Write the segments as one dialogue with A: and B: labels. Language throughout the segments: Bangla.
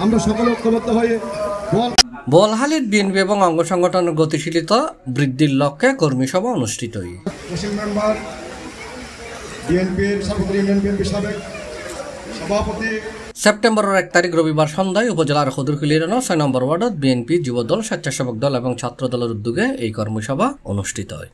A: আমরা সকলে ঐক্যবদ্ধ হয়ে
B: বোয়ালখালীর বিএনপি এবং অঙ্গ সংগঠনের গতিশীলতা বৃদ্ধির লক্ষ্যে কর্মী সভা অনুষ্ঠিত হয়।
A: মেম্বার বিএনপির সভাপতি বিএনপির সাবেক সভাপতি
B: সেপ্টেম্বরের 1 তারিখ রবিবার সন্ধ্যায় উপজেলার খদুরকুলির 6 নম্বর ওয়ার্ডত বিএনপি যুবদল, স্বেচ্ছাসেবক দল এবং ছাত্র দলের উদ্যোগে এই কর্মসভা অনুষ্ঠিত হয়।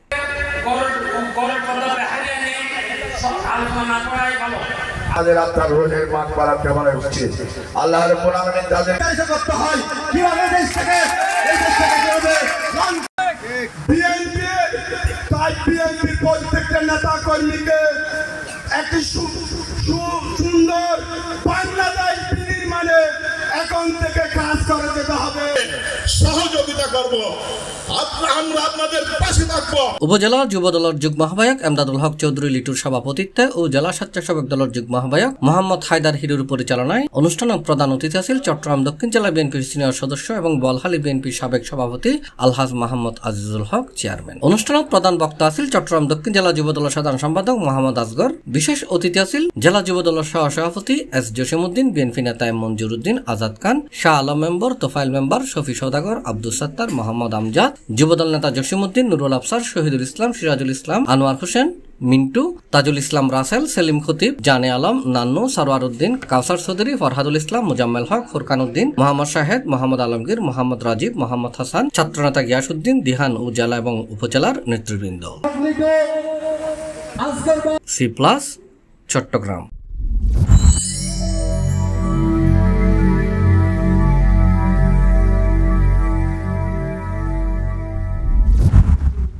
A: প্রত্যেকটা নেতা কর্মীকে একটি সুন্দর বাংলাদেশ বিনির্মাণে এখন থেকে কাজ করে যেতে হবে, সহযোগিতা করব, আমরা আপনাদের পাশে থাকব।
B: উপজেলা যুব দলের যুগ্ম আহ্বায়ক এমদাদুল হক চৌধুরী লিটুর সভাপতিত্বে ও জেলা স্বেচ্ছাসেবক দলের যুগ্ম আহ্বায়ক মোহাম্মদ হায়দার হিরুর পরিচালনায় অনুষ্ঠানে প্রধান অতিথি ছিল চট্টগ্রাম দক্ষিণ জেলা বিএনপির সিনিয়র সদস্য এবং বোয়ালখালী বিএনপির সাবেক সভাপতি আলহাজ মোহাম্মদ আজিজুল হক চেয়ারম্যান। অনুষ্ঠানত প্রধান বক্তা ছিল চট্টগ্রাম দক্ষিণ জেলা যুব দলের সাধারণ সম্পাদক মোহাম্মদ আসগর। বিশেষ অতিথি ছিল জেলা যুব দলের সহ সভাপতি এস জসিমউদ্দিন, বিএনপি নেতা এম মঞ্জুর উদ্দিন, আজাদ খান, শাহ আলম মেম্বার, তোফাইল মেম্বার, শফি সওদাগর, আব্দুল সত্তার, মোহাম্মদ আমজাদ, যুবদল নেতা জসিমউদ্দিন, নুরুল আফসার, শহীদুল ইসলাম, সিরাজুল ইসলাম, আনোয়ার হোসেন, মিন্টু, তাজুল ইসলাম রাসেল, সেলিম খতিব, জানে আলম, নান্নু, সারোয়ার উদ্দিন, কাউসার চৌধুরী, ফরহাদুল ইসলাম, মুজাম্মেল হক, ফুরকান উদ্দিন, মোহাম্মদ শাহেদ, মোহাম্মদ আলমগীর, মোহাম্মদ রাজীব, মোহাম্মদ হাসান, ছাত্রনেতা গিয়াসউদ্দিন, দিহান ও জেলা এবং উপজেলার নেতৃবৃন্দ। C+ চট্টগ্রাম।